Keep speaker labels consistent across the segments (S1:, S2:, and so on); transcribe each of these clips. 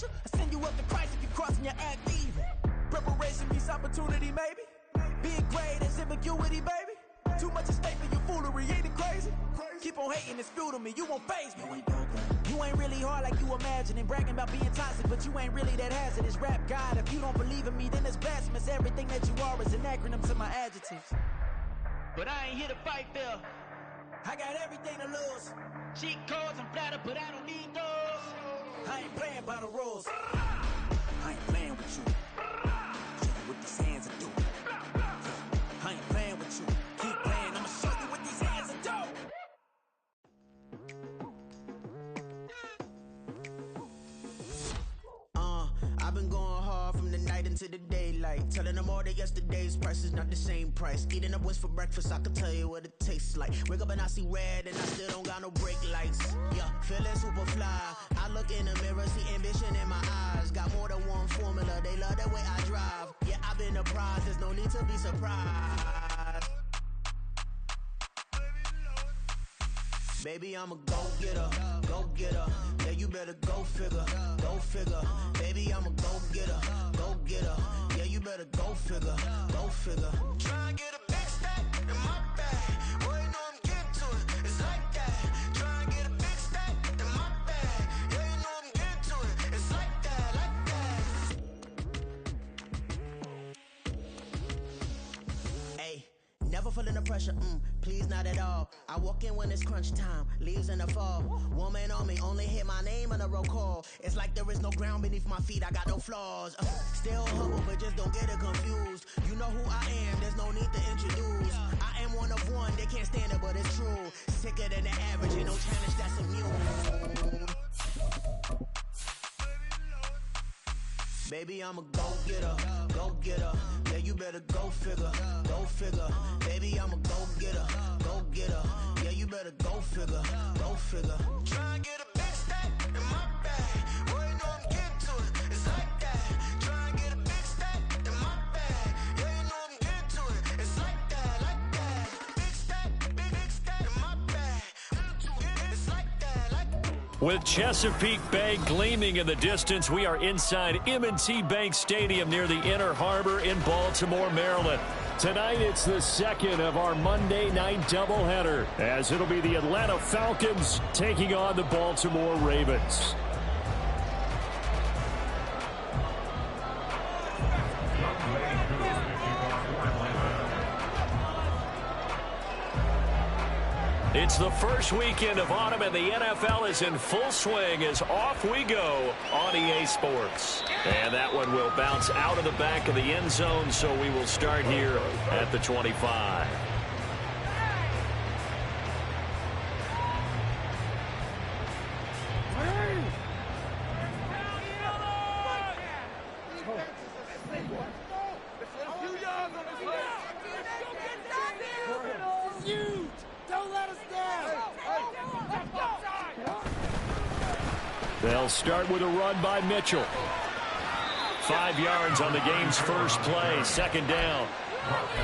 S1: pressure. I send you up to Christ if you're crossing your act evil. Preparation meets opportunity, maybe. Being great is ambiguity, baby. Too much at stake for your foolery, ain't it crazy? Keep on hating, it's fuel to me, you won't faze me. You ain't really hard like you imagine, and bragging about being toxic, but you ain't really that hazardous. Rap God, if you don't believe in me, then it's blasphemous. Everything that you are is an acronym to my adjectives. But I ain't here to fight, Phil. I got everything to lose. Cheat codes, I'm flattered, but I don't need those. I ain't playing by the rules. I ain't playing with you. Show you what these hands are doing. I ain't playing with you. Keep playing, I'ma show you what these hands are doing. I've been going hard from the night into the daylight, telling them all that yesterday's price is not the same price. Eating up wings for breakfast, I can tell you what it tastes like. Wake up and I see red and I still don't got no brake lights. Yeah, feeling super fly. I look in the mirror, see ambition in my eyes. Got more than one formula, they love the way I drive. Yeah, I've been a prize, there's no need to be surprised. Baby, I'm a go-getter, go-getter. Yeah, you better go figure, go figure. Baby, I'm a go-getter, go-getter. Yeah, you better go figure, go figure. Try and get a big stack in my bag. Boy, you know I'm getting to it, it's like that. Try and get a big stack in my bag. Yeah, you know I'm getting to it, it's like that, like that. Hey. Never feeling the pressure, please not at all. I walk in when it's crunch time, leaves in the fall. Woman on me, only hit my name on a roll call. It's like there is no ground beneath my feet, I got no flaws. Still humble, but just don't get it confused. You know who I am, there's no need to introduce. I am one of one, they can't stand it, but it's true. Sicker than the average, ain't no challenge that's immune. Baby, I'm a go-getter, go-getter. Yeah, you better go figure, go figure. Baby, I'm a go-getter, go-getter. Yeah, you better go figure, go figure. Try and get a big stack in my bag. Boy, you know I'm getting to it, it's like that. Try and get a big stack in my bag. Yeah, you know I'm getting to it, it's like that, like that. Big stack, big stack in my bag. It's like that, like that.
S2: With Chesapeake Bay gleaming in the distance, we are inside M&T Bank Stadium near the Inner Harbor in Baltimore, Maryland. Tonight, it's the second of our Monday night doubleheader, as it'll be the Atlanta Falcons taking on the Baltimore Ravens. It's the first weekend of autumn, and the NFL is in full swing as off we go on EA Sports. And that one will bounce out of the back of the end zone, so we will start here at the 25. They'll start with a run by Mitchell. 5 yards on the game's first play, second down.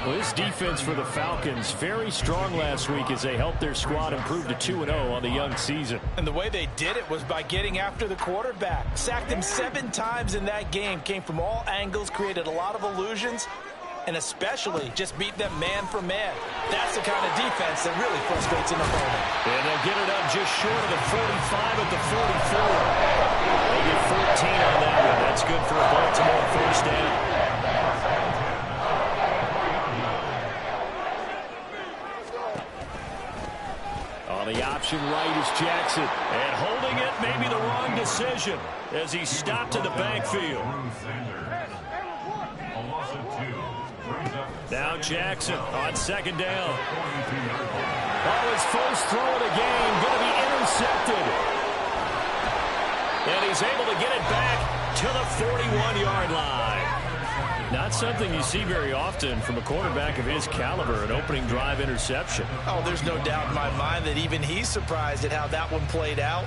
S2: Well, this defense for the Falcons, very strong last week as they helped their squad improve to 2-0 on the young season.
S3: And the way they did it was by getting after the quarterback. Sacked him 7 times in that game, came from all angles, created a lot of illusions, and especially just beat them man for man. That's the kind of defense that really frustrates an opponent.
S2: And they'll get it up just short of the 45 at the 44. They get 14 on that one. That's good for a Baltimore first down. On the option right is Jackson. And holding it may be the wrong decision as he stopped in the backfield. Now Jackson on second down. Oh, his first throw of the game going to be intercepted. And he's able to get it back to the 41-yard line. Not something you see very often from a quarterback of his caliber, an opening drive interception.
S3: Oh, there's no doubt in my mind that even he's surprised at how that one played out.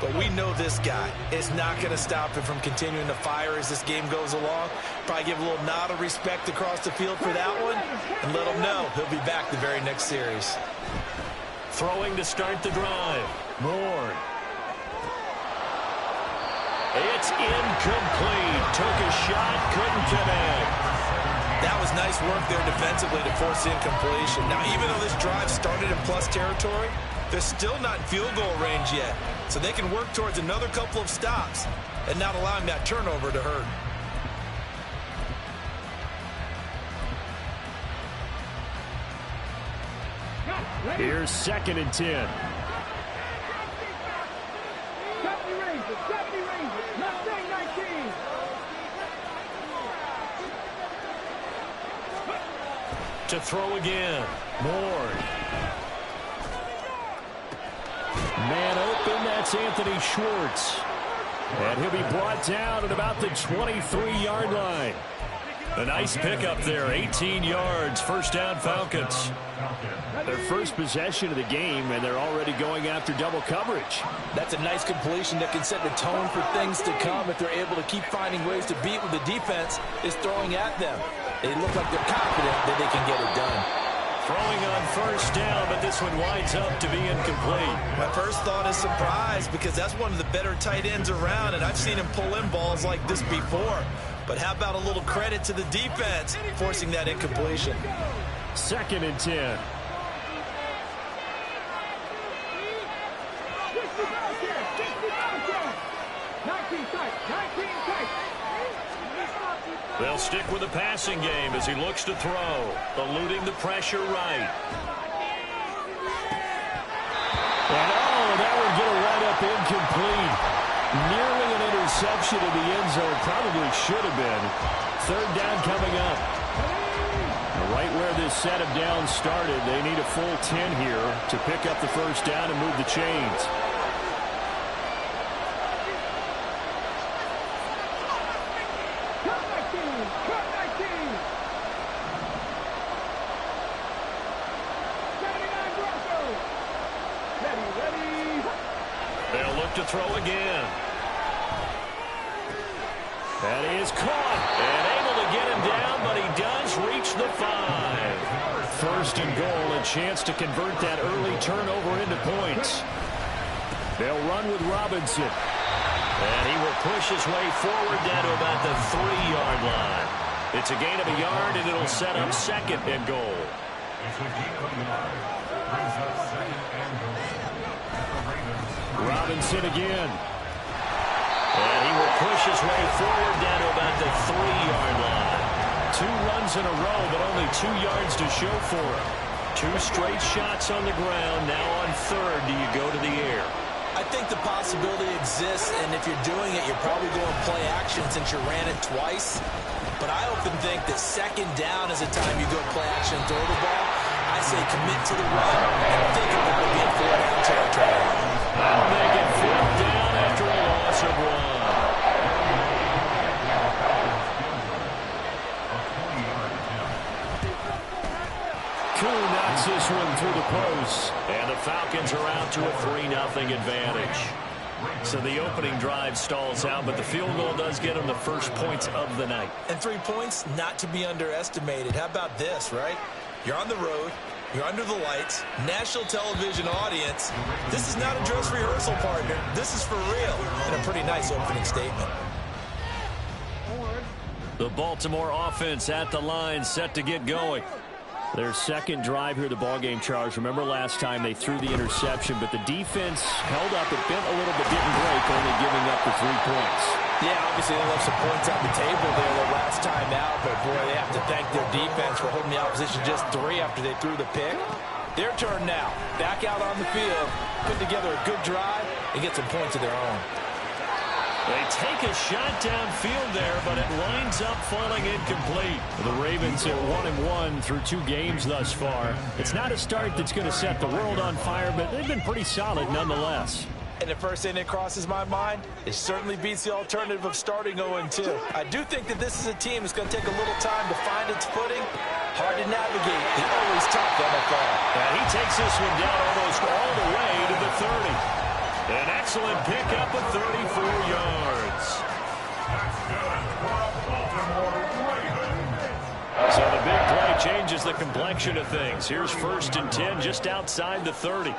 S3: But we know this guy is not going to stop him from continuing to fire as this game goes along. Probably give a little nod of respect across the field for that one and let him know he'll be back the very next series.
S2: Throwing to start the drive. Moore. It's incomplete. Took a shot, couldn't connect.
S3: That was nice work there defensively to force incompletion. Now, even though this drive started in plus territory, they're still not in field goal range yet. So they can work towards another couple of stops and not allowing that turnover to hurt.
S2: Here's 2nd and 10.
S4: 70 Rangers, 70 Rangers, Mustang 19.
S2: To throw again. Moore. Man open, that's Anthony Schwartz. And he'll be brought down at about the 23-yard line. A nice pickup there, 18 yards, first down Falcons. Their first possession of the game, and they're already going after double coverage.
S3: That's a nice completion that can set the tone for things to come if they're able to keep finding ways to beat what the defense is throwing at them. They look like they're confident that they can get it done.
S2: Throwing on first down, but this one winds up to be incomplete.
S3: My first thought is surprise because that's one of the better tight ends around, and I've seen him pull in balls like this before. But how about a little credit to the defense forcing that incompletion?
S2: 2nd and 10. They'll stick with the passing game as he looks to throw, eluding the pressure right. And that would get a right-up incomplete. Nearly an interception in the end zone. Probably should have been. 3rd down coming up. Right where this set of downs started, they need a full 10 here to pick up the first down and move the chains. They'll look to throw again. That is caught and able to get him down, but he does reach the 5. 1st and goal, a chance to convert that early turnover into points. They'll run with Robinson. And he will push his way forward down to about the 3-yard line. It's a gain of a yard, and it'll set up 2nd and goal. Robinson again. And he will push his way forward down to about the 3-yard line. 2 runs in a row, but only 2 yards to show for him. 2 straight shots on the ground. Now on 3rd, do you go to the air?
S3: I think the possibility exists, and if you're doing it, you're probably going play action since you ran it twice. But I often think that 2nd down is a time you go play action and throw the ball. I say commit to the run and think about it being 4-down territory.
S2: I'll make it 4th down after a loss of 1. Koo knocks this one through the post, and the Falcons are out to a 3-0 advantage. So the opening drive stalls out, but the field goal does get them the first points of the night.
S3: And 3 points not to be underestimated. How about this, right? You're on the road. You're under the lights. National television audience. This is not a dress rehearsal, partner. This is for real. And a pretty nice opening statement.
S2: The Baltimore offense at the line, set to get going. Their 2nd drive here, the ballgame, Charles. Remember last time they threw the interception, but the defense held up. It bent a little, but didn't break, only giving up the 3 points.
S3: Yeah, obviously they left some points on the table there the last time out, but boy, they have to thank their defense for holding the opposition just 3 after they threw the pick. Their turn now. Back out on the field, put together a good drive, and get some points of their own.
S2: They take a shot downfield there, but it winds up falling incomplete. The Ravens are 1-1 through 2 games thus far. It's not a start that's going to set the world on fire, but they've been pretty solid nonetheless.
S3: And the first thing that crosses my mind, it certainly beats the alternative of starting 0-2. I do think that this is a team that's going to take a little time to find its footing. Hard to navigate the always tough NFL.
S2: And he takes this one down almost all the way to the 30. An excellent pickup of 34 yards. So the big play changes the complexion of things. Here's 1st and 10 just outside the 30.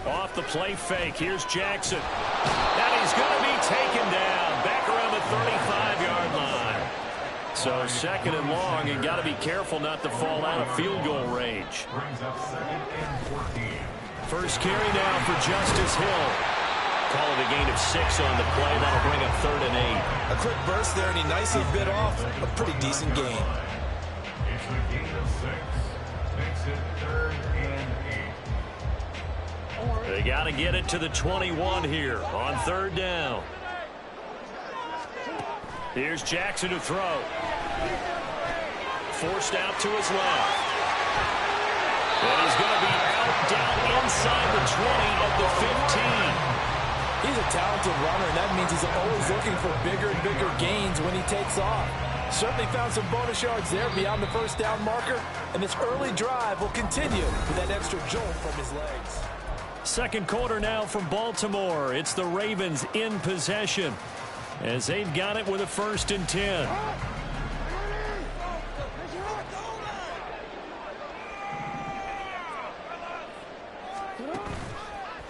S2: Off the play fake. Here's Jackson. And he's going to be taken down. Back around the 35-yard line. So second and long, and got to be careful not to fall out of field goal range. First carry now for Justice Hill. Call it a gain of 6 on the play. That'll bring up 3rd and 8.
S3: A quick burst there, and he nicely bit off a pretty decent gain.
S5: It's a gain of 6. Makes it 3rd and 8.
S2: They got to get it to the 21 here on 3rd down. Here's Jackson to throw. Forced out to his left. And he's going to be out down inside the 20 at the 15.
S6: He's a talented runner, and that means he's always looking for bigger and bigger gains when he takes off. Certainly found some bonus yards there beyond the first down marker, and this early drive will continue with that extra jolt from his legs.
S2: Second quarter now from Baltimore. It's the Ravens in possession as they've got it with a 1st and 10.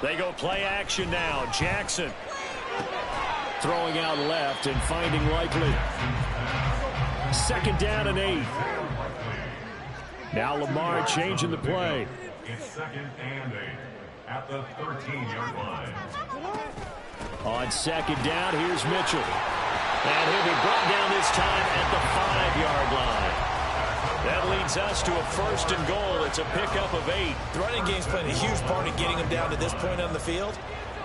S2: They go play action now. Jackson throwing out left and finding Likely. 2nd down and 8. Now Lamar changing the play.
S5: It's 2nd and 8 at the 13-yard line.
S2: On 2nd down, here's Mitchell. And he'll be brought down this time at the 5-yard line. That leads us to a 1st and goal. It's a pickup of 8.
S3: The running game's playing a huge part in getting him down to this point on the field.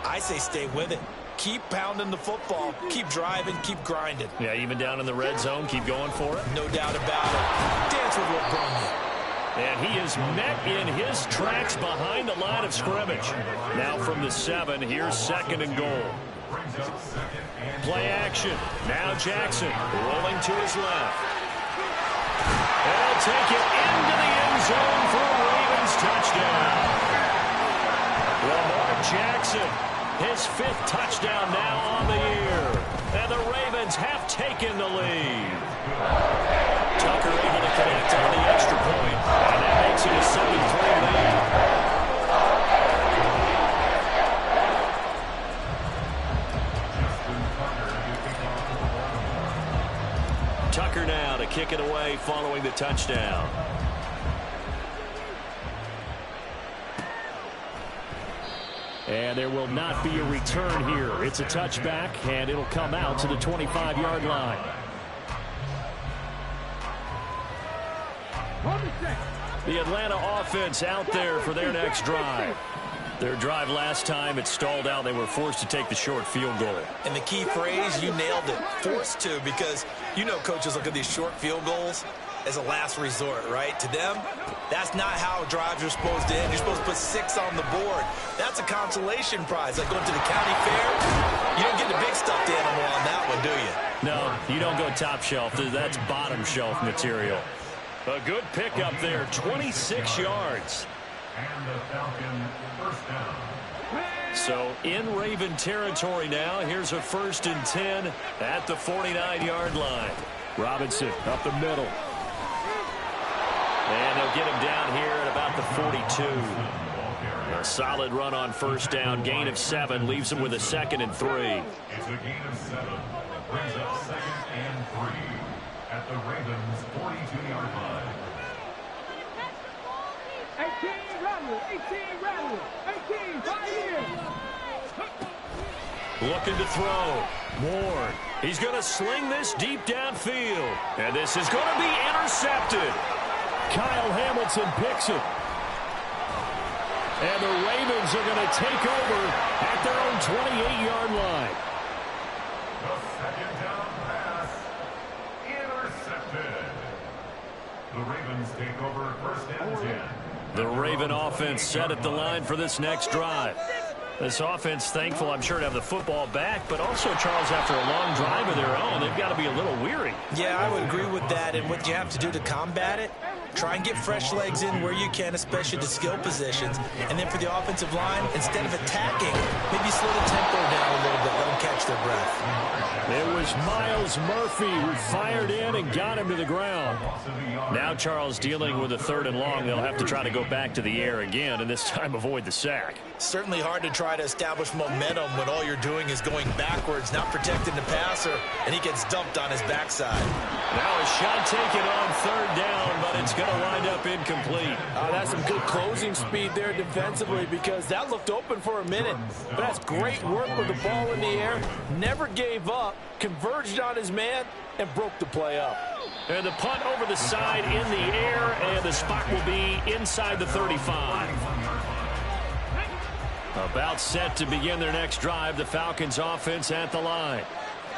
S3: I say stay with it. Keep pounding the football. Keep driving. Keep grinding.
S2: Yeah, even down in the red zone, keep going for it.
S3: No doubt about it. Dance with what brung you.
S2: And he is met in his tracks behind the line of scrimmage. Now from the 7, here's 2nd and goal. Play action. Now Jackson rolling to his left. They'll take it into the end zone for a Ravens touchdown. Lamar Jackson, his 5th touchdown now on the year. And the Ravens have taken the lead. Tucker able to connect on the extra point, and that makes it a 7-3 lead. Tucker now to kick it away following the touchdown. And there will not be a return here. It's a touchback, and it'll come out to the 25-yard line. The Atlanta offense out there for their next drive. Their drive last time, it stalled out. They were forced to take the short field goal.
S3: And the key phrase, you nailed it, forced to, because you know coaches look at these short field goals as a last resort, right? To them, that's not how drives are supposed to end. You're supposed to put 6 on the board. That's a consolation prize. Like going to the county fair, you don't get the big stuffed animal on that one, do you?
S2: No, you don't go top shelf. That's bottom shelf material. A good pickup there, 26 yards.
S5: And the Falcon 1st down.
S2: So in Raven territory now, here's a 1st and 10 at the 49-yard line. Robinson up the middle. And they'll get him down here at about the 42. A solid run on 1st down, gain of 7, leaves him with a 2nd and 3.
S5: It's a gain of 7. Brings up 2nd and 3 at the Ravens' 42-yard line.
S4: 18 Rattler, 18 Rattler, 18, 5 years.
S2: Looking to throw. Ward. He's going to sling this deep downfield. And this is going to be intercepted. Kyle Hamilton picks it. And the Ravens are going to take over at their own 28-yard line.
S5: The 2nd down pass intercepted. The Ravens take over 1st and 10.
S2: The Raven offense set at the line for this next drive. This offense, thankful, I'm sure, to have the football back, but also, Charles, after a long drive of their own, they've got to be a little weary.
S3: Yeah, I would agree with that, and what you have to do to combat it, Try and get fresh legs in where you can, especially the skill positions. And then for the offensive line, instead of attacking, maybe slow the tempo down a little bit, let them catch their breath.
S2: It was Myles Murphy who fired in and got him to the ground. Now Charles dealing with a 3rd and long. They'll have to try to go back to the air again, and this time avoid the sack.
S3: Certainly hard to try to establish momentum when all you're doing is going backwards, not protecting the passer, and he gets dumped on his backside.
S2: Now a shot taken on 3rd down, but it's going to wind up incomplete.
S6: That's some good closing speed there defensively, because that looked open for a minute. But that's great work with the ball in the air. Never gave up, converged on his man, and broke the play up.
S2: And the punt over the side in the air, and the spot will be inside the 35. About set to begin their next drive, the Falcons offense at the line.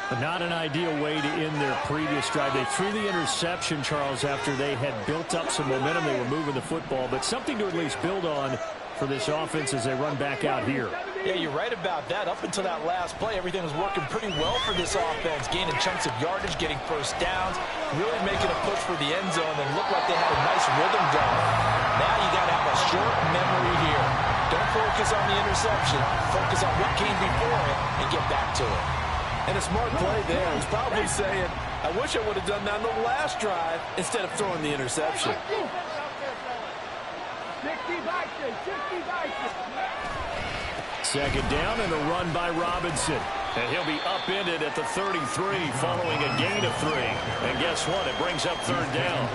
S2: But not an ideal way to end their previous drive. They threw the interception, Charles, after they had built up some momentum. They were moving the football, but something to at least build on for this offense as they run back out here.
S6: Yeah, you're right about that. Up until that last play, everything was working pretty well for this offense, gaining chunks of yardage, getting first downs, really making a push for the end zone, and looked like they had a nice rhythm going. Now you got to have a short memory here. Don't focus on the interception. Focus on what came before it and get back to it. And a smart play there. He's probably saying, I wish I would have done that on the last drive instead of throwing the interception.
S2: 2nd down and a run by Robinson. And he'll be upended at the 33 following a gain of 3. And guess what? It brings up 3rd down.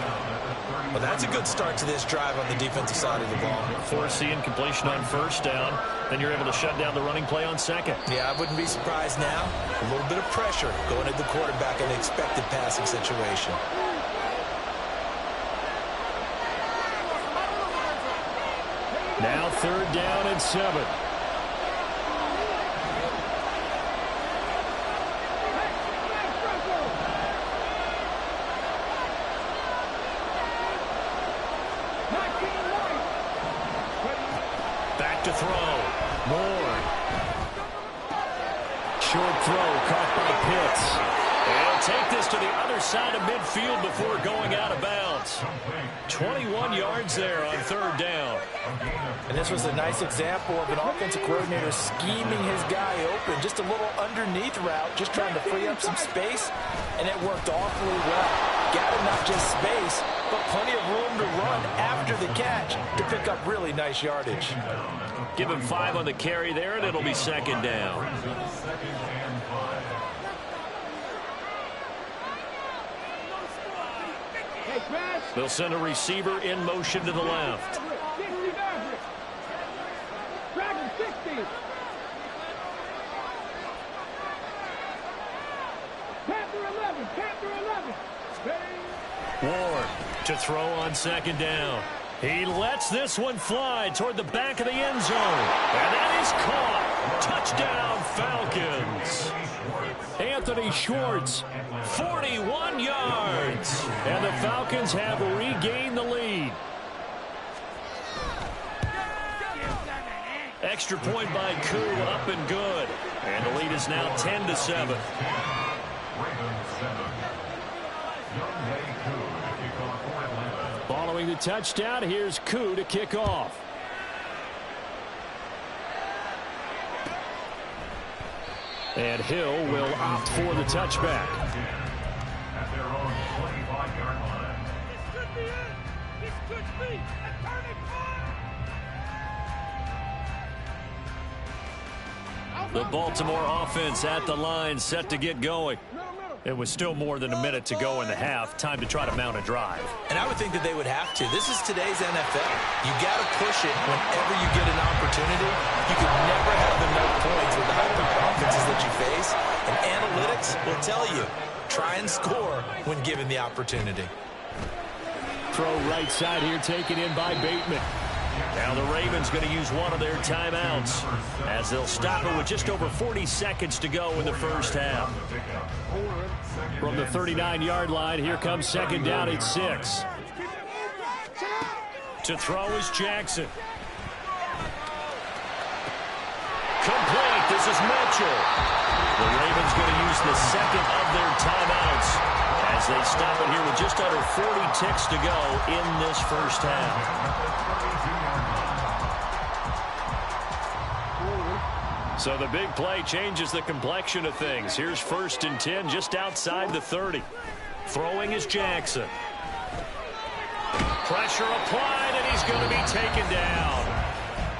S3: Well, that's a good start to this drive on the defensive side of the ball.
S2: Force the incompletion on 1st down. Then you're able to shut down the running play on 2nd.
S3: Yeah, I wouldn't be surprised now. A little bit of pressure going at the quarterback in the expected passing situation.
S2: Now 3rd down and 7. Back to throw. Moore. Short throw caught by Pitts. And he'll take this to the other side of midfield before going out of bounds. 21 yards there on 3rd down.
S6: And this was a nice example of an offensive coordinator scheming his guy open. Just a little underneath route, just trying to free up some space, and it worked awfully well. Got not just space, but plenty of room to run after the catch to pick up really nice yardage.
S2: Give him 5 on the carry there, and it'll be 2nd down. They'll send a receiver in motion to the left. Ward to throw on 2nd down. He lets this one fly toward the back of the end zone. And that is caught. Touchdown, Falcons. Anthony Schwartz, 41 yards. And the Falcons have regained the lead. Extra point by Koo, up and good. And the lead is now 10-7. Following the touchdown, here's Koo to kick off. And Hill will opt for the touchback.
S5: At their own 25-yard line.
S4: This could be it. This could be a turning point.
S2: The Baltimore offense at the line, set to get going. It was still more than a minute to go in the half. Time to try to mount a drive.
S3: And I would think that they would have to. This is today's NFL. You got to push it whenever you get an opportunity. You can never have enough points with the high-powered offenses that you face. And analytics will tell you, try and score when given the opportunity.
S2: Throw right side here, taken in by Bateman. Now the Ravens going to use one of their timeouts as they'll stop it with just over 40 seconds to go in the first half. From the 39-yard line, here comes 2nd down at 6. To throw is Jackson. Complete. This is Mitchell. The Ravens going to use the second of their timeouts as they stop it here with just just under 40 ticks to go in this first half. So the big play changes the complexion of things. Here's 1st and 10 just outside the 30. Throwing is Jackson. Pressure applied, and he's going to be taken down.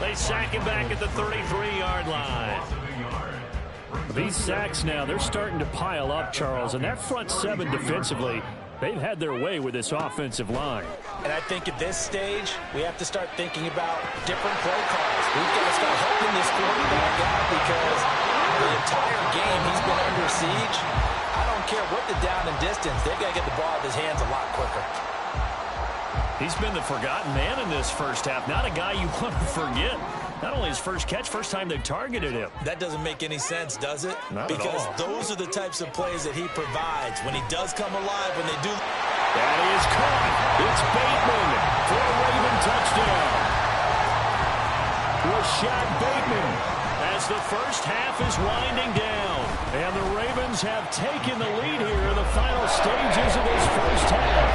S2: They sack him back at the 33-yard line. These sacks now, they're starting to pile up, Charles, and that front seven defensively, they've had their way with this offensive line.
S6: And I think at this stage, we have to start thinking about different play calls. We've got to start helping this quarterback out because the entire game he's been under siege. I don't care what the down and distance, they've got to get the ball out of his hands a lot quicker.
S2: He's been the forgotten man in this first half. Not a guy you want to forget. Not only his first catch, first time they've targeted him.
S3: That doesn't make any sense, does it?
S2: Not
S3: because
S2: at all.
S3: Those are the types of plays that he provides when he does come alive, when they do.
S2: That is caught. It's Bateman for a Raven touchdown. Rashad Bateman as the first half is winding down. And the Ravens have taken the lead here in the final stages of this first half.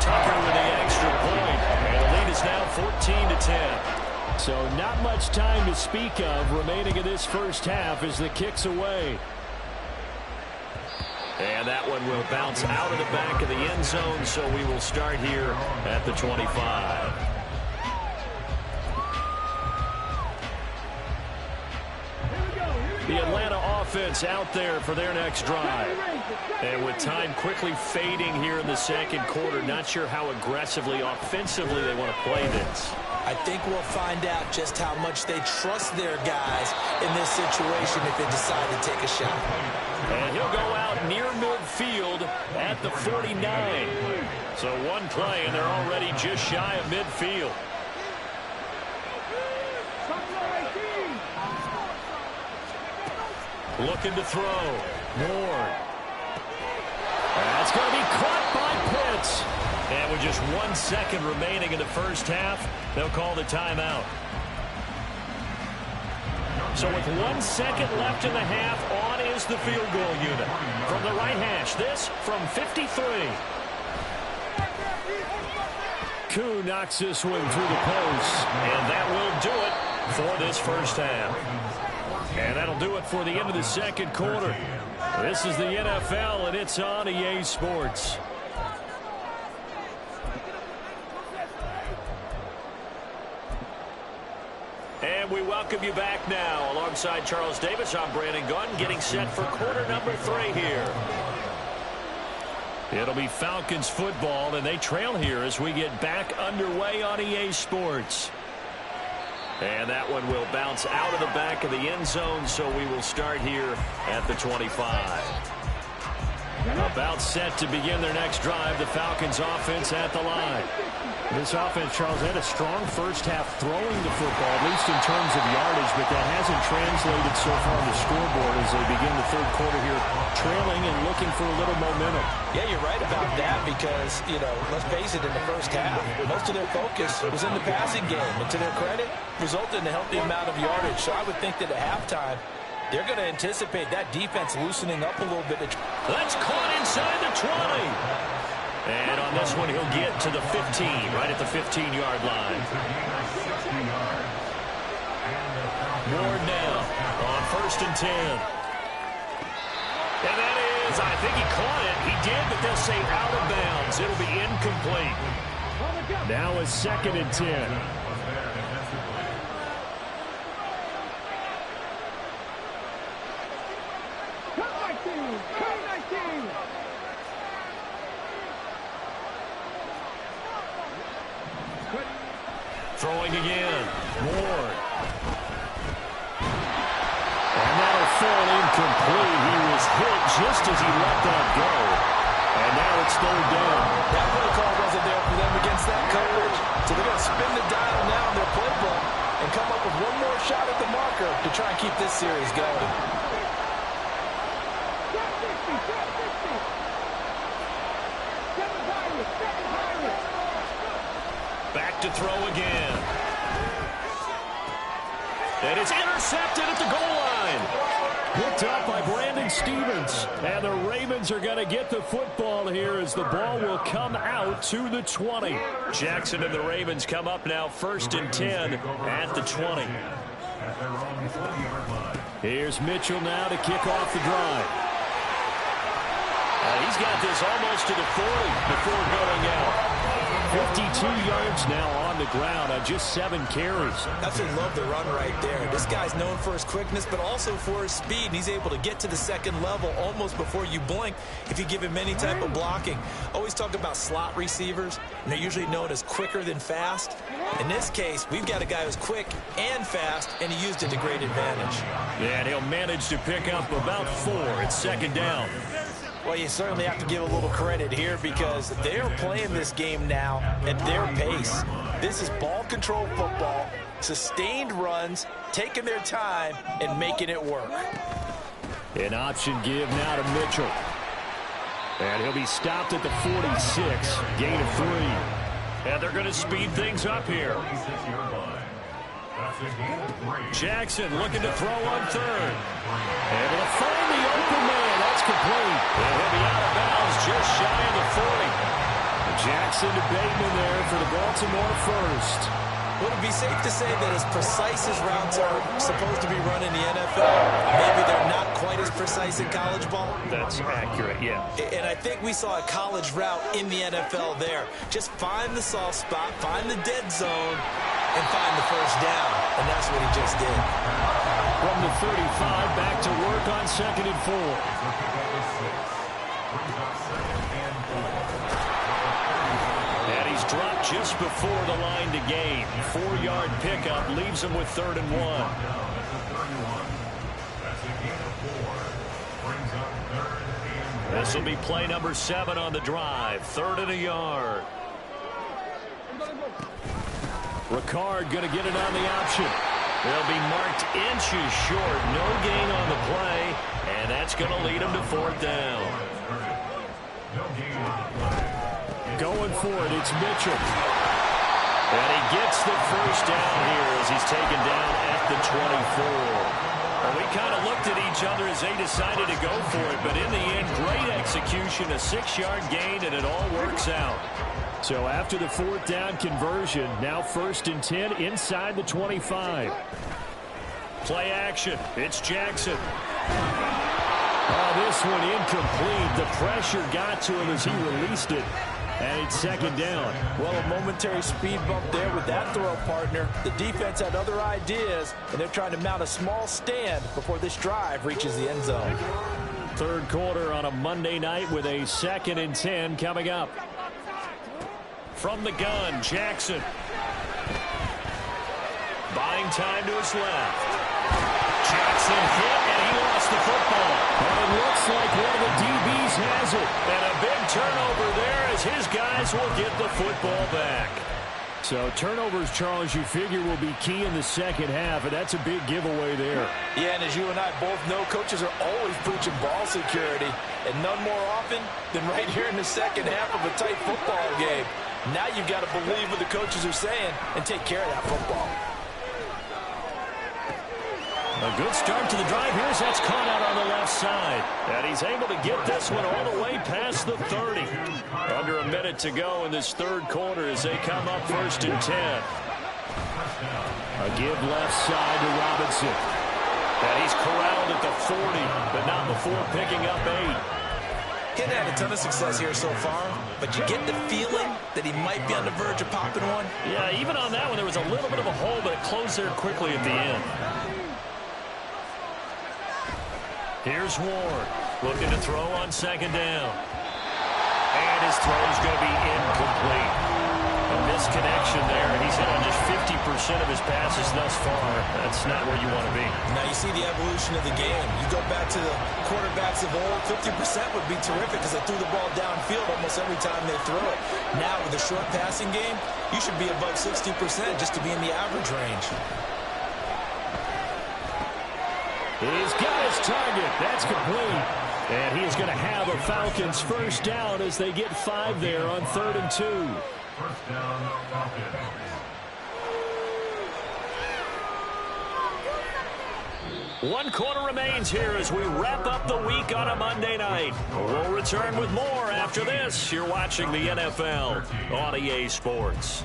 S2: Tucker with the extra point. And the lead is now 14-10. So not much time to speak of remaining in this first half as the kick's away. And that one will bounce out of the back of the end zone, so we will start here at the 25. The Atlanta offense out there for their next drive. And with time quickly fading here in the second quarter, not sure how aggressively, offensively they want to play this.
S3: I think we'll find out just how much they trust their guys in this situation if they decide to take a shot.
S2: And he'll go out near midfield at the 49. So one play, and they're already just shy of midfield. Looking to throw. Ward. That's going to be caught by Pitts. And with just 1 second remaining in the first half, they'll call the timeout. So with 1 second left in the half, on is the field goal unit. From the right hash, this from 53. Koo knocks this one through the post. And that will do it for this first half. And that'll do it for the end of the second quarter. This is the NFL, and it's on EA Sports. And we welcome you back now. Alongside Charles Davis, I'm Brandon Gunn, getting set for quarter number 3 here. It'll be Falcons football, and they trail here as we get back underway on EA Sports. And that one will bounce out of the back of the end zone, so we will start here at the 25. About set to begin their next drive, the Falcons offense at the line. This offense, Charles, had a strong first half throwing the football, at least in terms of yardage, but that hasn't translated so far on the scoreboard as they begin the third quarter here, trailing and looking for a little momentum.
S3: Yeah, you're right about that because, let's face it, in the first half, most of their focus was in the passing game. And to their credit, resulted in a healthy amount of yardage. So I would think that at halftime, they're going to anticipate that defense loosening up a little bit.
S2: That's caught inside the 20. And on this one, he'll get to the 15, right at the 15-yard line. Ward now on 1st and 10. And that is, I think he caught it. He did, but they'll say out of bounds. It'll be incomplete. Now is 2nd and 10. Throwing again. Ward. And that'll fall incomplete. He was hit just as he let that go. And now it's 3rd down.
S3: That play call wasn't there for them against that coverage. So they're going to spin the dial now in their playbook and come up with one more shot at the marker to try and keep this series going.
S2: Back to throw again. And it's intercepted at the goal line. Picked up by Brandon Stevens. And the Ravens are going to get the football here as the ball will come out to the 20. Jackson and the Ravens come up now 1st and 10 at the 20. Here's Mitchell now to kick off the drive. He's got this almost to the 40 before going out. 52 yards now on the ground on just 7 carries.
S3: That's what I love the run right there. This guy's known for his quickness, but also for his speed. And he's able to get to the second level almost before you blink if you give him any type of blocking. Always talk about slot receivers, and they're usually known as quicker than fast. In this case, we've got a guy who's quick and fast, and he used it to great advantage.
S2: Yeah, and he'll manage to pick up about 4 at 2nd down.
S3: Well, you certainly have to give a little credit here because they're playing this game now at their pace. This is ball control football, sustained runs, taking their time, and making it work.
S2: An option give now to Mitchell. And he'll be stopped at the 46, gain of 3. And they're going to speed things up here. Jackson looking to throw on 3rd. Able to find the open man. That's complete. And he'll be out of bounds just shy of the 40. Jackson to Bateman there for the Baltimore first.
S3: Would it be safe to say that as precise as routes are supposed to be run in the NFL, maybe they're not quite as precise in college ball?
S2: That's accurate, yeah.
S3: And I think we saw a college route in the NFL there. Just find the soft spot, find the dead zone, and find the first down. And that's what he just did.
S2: From the 35, back to work on 2nd and 4. Dropped just before the line to gain. 4-yard pickup leaves him with 3rd and 1. This will be play number 7 on the drive. 3rd and a yard. Ricard going to get it on the option. They'll be marked inches short. No gain on the play. And that's going to lead him to 4th down. Going for it, it's Mitchell. And he gets the first down here as he's taken down at the 24. Well, we kind of looked at each other as they decided to go for it, but in the end, great execution, a 6-yard gain, and it all works out. So after the 4th down conversion, now 1st and 10 inside the 25. Play action, it's Jackson. Oh, this one incomplete. The pressure got to him as he released it. And it's 2nd down.
S6: Well, a momentary speed bump there with that throw partner. The defense had other ideas, and they're trying to mount a small stand before this drive reaches the end zone.
S2: 3rd quarter on a Monday night with a 2nd and 10 coming up. From the gun, Jackson. Buying time to his left. Jackson hit, and he lost the football. And it looks like one of the DBs has it. And a big turnover there as his guys will get the football back. So turnovers, Charles, you figure will be key in the 2nd half, and that's a big giveaway there.
S6: Yeah, and as you and I both know, coaches are always preaching ball security, and none more often than right here in the 2nd half of a tight football game. Now you've got to believe what the coaches are saying and take care of that football.
S2: A good start to the drive here as that's caught out on the left side. And he's able to get this one all the way past the 30. Under a minute to go in this 3rd quarter as they come up 1st and 10. A give left side to Robinson. And he's corralled at the 40, but not before picking up 8.
S3: He hasn't had a ton of success here so far, but you get the feeling that he might be on the verge of popping one.
S2: Yeah, even on that one, there was a little bit of a hole, but it closed there quickly at the end. Here's Ward, looking to throw on 2nd down. And his throw is going to be incomplete. A misconnection there, and he's hit on just 50% of his passes thus far. That's not where you want to be.
S3: Now you see the evolution of the game. You go back to the quarterbacks of old, 50% would be terrific because they threw the ball downfield almost every time they throw it. Now with the short passing game, you should be above 60% just to be in the average range.
S2: He's got his target. That's complete. And he is going to have a Falcons first down as they get 5 there on 3rd and 2.
S5: First down, Falcons.
S2: 1 quarter remains here as we wrap up the week on a Monday night. We'll return with more after this. You're watching the NFL on EA Sports.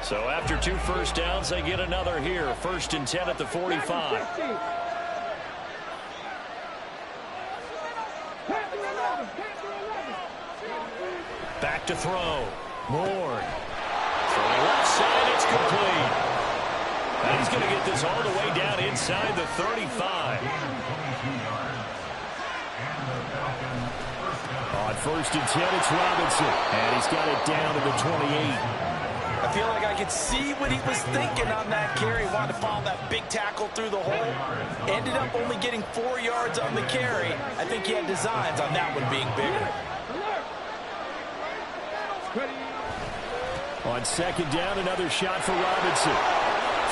S2: So after 2 first downs, they get another here. 1st and 10 at the 45. Back to throw. Moore. Throwing left side, it's complete. And he's going to get this all the way down inside the 35. On 1st and 10, it's Robinson. And he's got it down to the 28.
S3: I feel like I could see what he was thinking on that carry. Wanted to follow that big tackle through the hole. Ended up only getting 4 yards on the carry. I think he had designs on that one being bigger.
S2: On 2nd down, another shot for Robinson.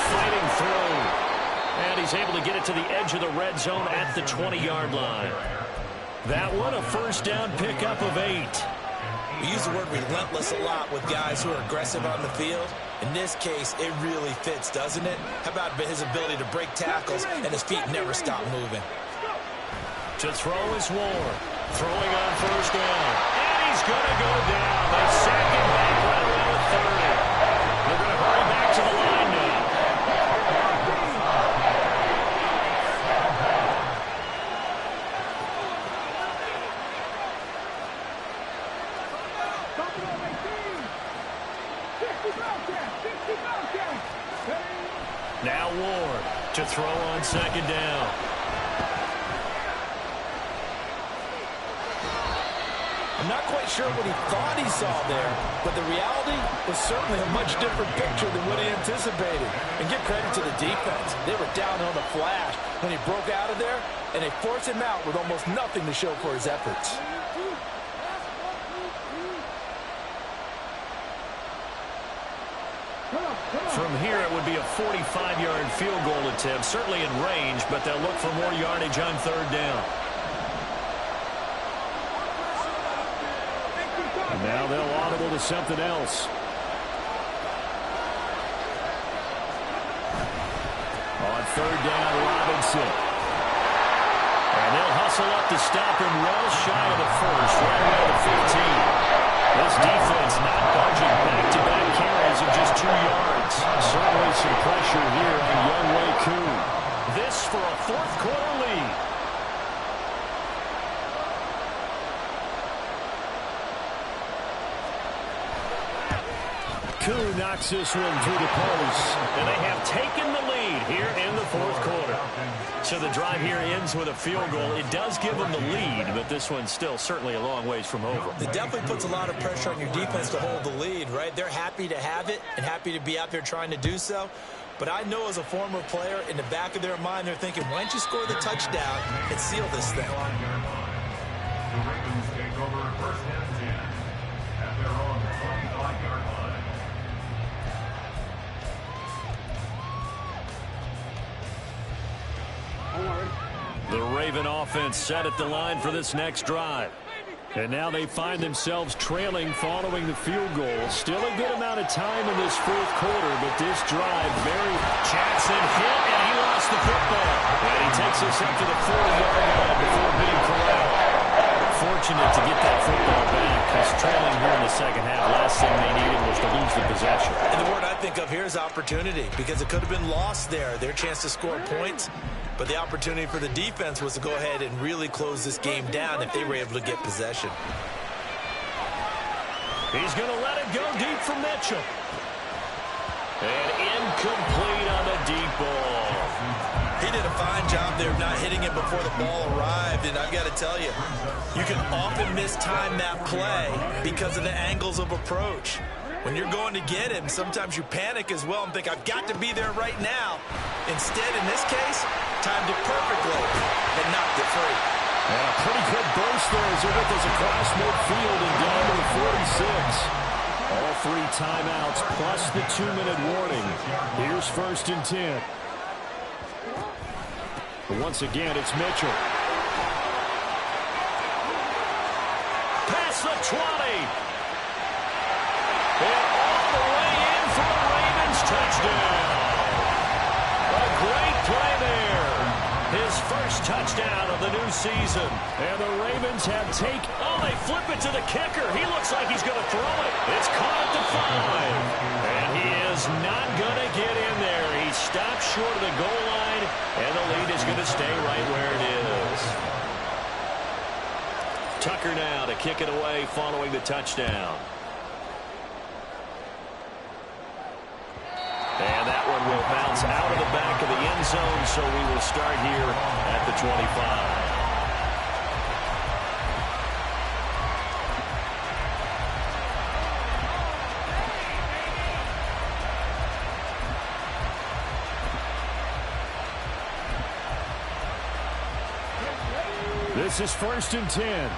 S2: Fighting through. And he's able to get it to the edge of the red zone at the 20-yard line. That one, a 1st down pickup of 8.
S3: We use the word relentless a lot with guys who are aggressive on the field. In this case, it really fits, doesn't it? How about his ability to break tackles and his feet never stop moving?
S2: To throw is Ward. Throwing on 1st down. And he's going to go down. They sack him back right around the 30. They're going to hurry back to the line now. Now Ward to throw on 2nd down.
S6: I'm not quite sure what he thought he saw there, but the reality was certainly a much different picture than what he anticipated. And give credit to the defense. They were down on the flash when he broke out of there, and they forced him out with almost nothing to show for his efforts.
S2: From here, it would be a 45-yard field goal attempt, certainly in range, but they'll look for more yardage on 3rd down. And now they'll audible to something else. On 3rd down, Robinson. And they'll hustle up to stop him well shy of the 1st, right around the 15. This defense not budging, back-to-back carries of just 2 yards. Certainly some pressure here on Younghoe Koo. This for a 4th quarter lead. Koo knocks this one through the post, and they have taken the lead here in the 4th quarter. So the drive here ends with a field goal. It does give them the lead, but this one's still certainly a long ways from over.
S3: It definitely puts a lot of pressure on your defense to hold the lead, right? They're happy to have it and happy to be out there trying to do so. But I know as a former player, in the back of their mind, they're thinking, why don't you score the touchdown and seal this thing?
S5: The Ravens take over 1st and 10 at their own 25-yard line.
S2: The Raven offense set at the line for this next drive. And now they find themselves trailing following the field goal. Still a good amount of time in this 4th quarter, but this drive very... Jackson hit, and he lost the football. And he takes us up to the 40-yard line before being corralled. Fortunate to get that football back, because trailing here in the 2nd half, last thing they needed was to lose the possession.
S3: And the word I think of here is opportunity, because it could have been lost there, their chance to score points. But the opportunity for the defense was to go ahead and really close this game down if they were able to get possession.
S2: He's going to let it go deep for Mitchell. And incomplete on the deep ball.
S3: He did a fine job there of not hitting it before the ball arrived. And I've got to tell you, you can often mistime that play because of the angles of approach. When you're going to get him, sometimes you panic as well and think, I've got to be there right now. Instead, in this case, timed it perfectly and knocked it free.
S2: And a pretty good burst there as it goes across midfield and down to the 46. All 3 timeouts plus the 2-minute warning. Here's 1st and 10. But once again, it's Mitchell. Past the 20. And all the way in for the Ravens touchdown. his first touchdown of the new season. And the Ravens have they flip it to the kicker. He looks like he's going to throw it. It's caught at the 5. And he is not going to get in there. He stopped short of the goal line, and the lead is going to stay right where it is. Tucker now to kick it away following the touchdown. And that one will bounce out of the back of the end zone, so we will start here at the 25. This is 1st and 10.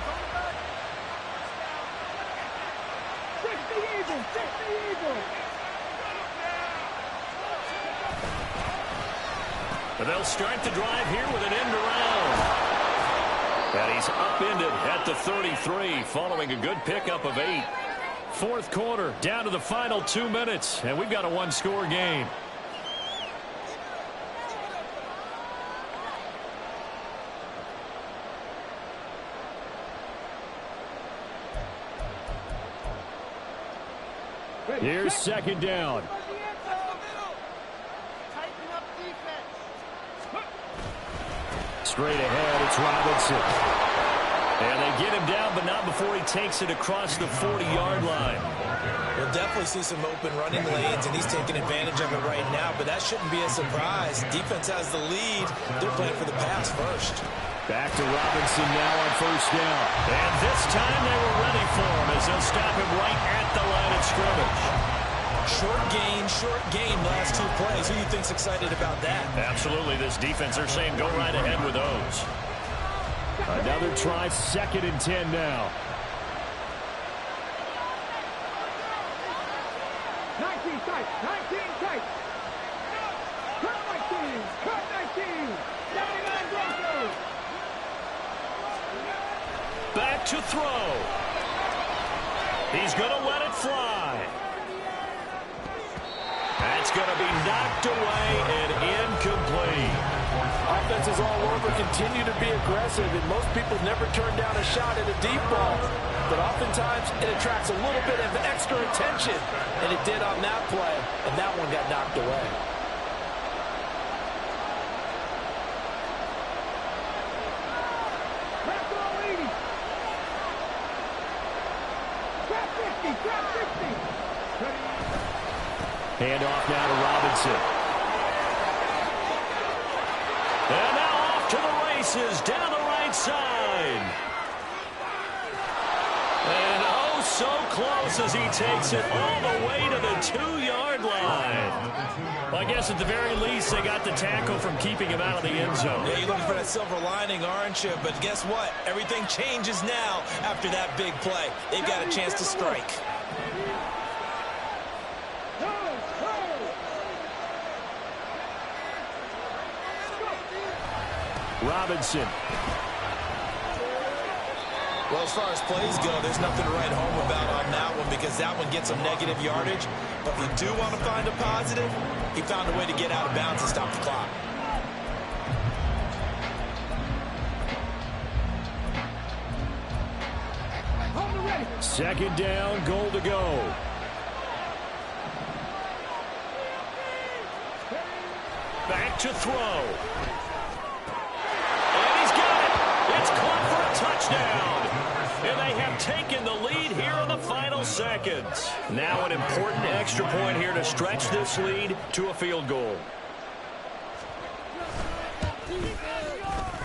S2: And they'll start the drive here with an end around. And he's upended at the 33 following a good pickup of 8. Fourth quarter, down to the final 2 minutes, and we've got a one-score game. Here's 2nd down. Straight ahead, it's Robinson. And they get him down, but not before he takes it across the 40-yard line.
S3: We'll definitely see some open running lanes, and he's taking advantage of it right now, but that shouldn't be a surprise. Defense has the lead. They're playing for the pass first.
S2: Back to Robinson now on 1st down. And this time they were ready for him as they'll stop him right at the line of scrimmage. Short gain last 2 plays. Who do you think's excited about that? Absolutely. This defense, they're saying go right ahead with those. Another try, 2nd and 10 now.
S4: 19 tight, 19 tight. Cut 19, cut 19. 79 Broncos.
S2: Back to throw. He's going to let it fly. That's going to be knocked away and incomplete.
S6: Offense is all over, continue to be aggressive, and most people never turn down a shot at a deep ball. But oftentimes it attracts a little bit of extra attention, and it did on that play, and that one got knocked away.
S2: Hand off now to Robinson. And now off to the races down the right side. And oh, so close as he takes it all the way to the 2-yard line. Well, I guess at the very least they got the tackle from keeping him out of the end zone.
S3: Yeah, you're looking for that silver lining, aren't you? But guess what? Everything changes now after that big play. They've got a chance to strike.
S2: Robinson.
S3: Well, as far as plays go, there's nothing to write home about on that one because that one gets some negative yardage. But if you do want to find a positive, he found a way to get out of bounds and stop the clock.
S2: Second down, goal to go. Back to throw. It's caught for a touchdown. And they have taken the lead here in the final seconds. Now an important extra point here to stretch this lead to a field goal.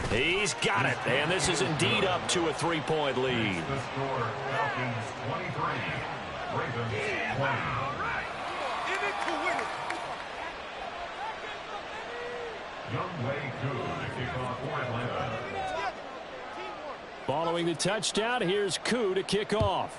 S2: He's got it. And this is indeed up to a 3-point lead.
S5: The score, Falcons 23, Ravens 20. Younghoe Koo to kick off for Atlanta.
S2: Following the touchdown, here's Koo to kick off.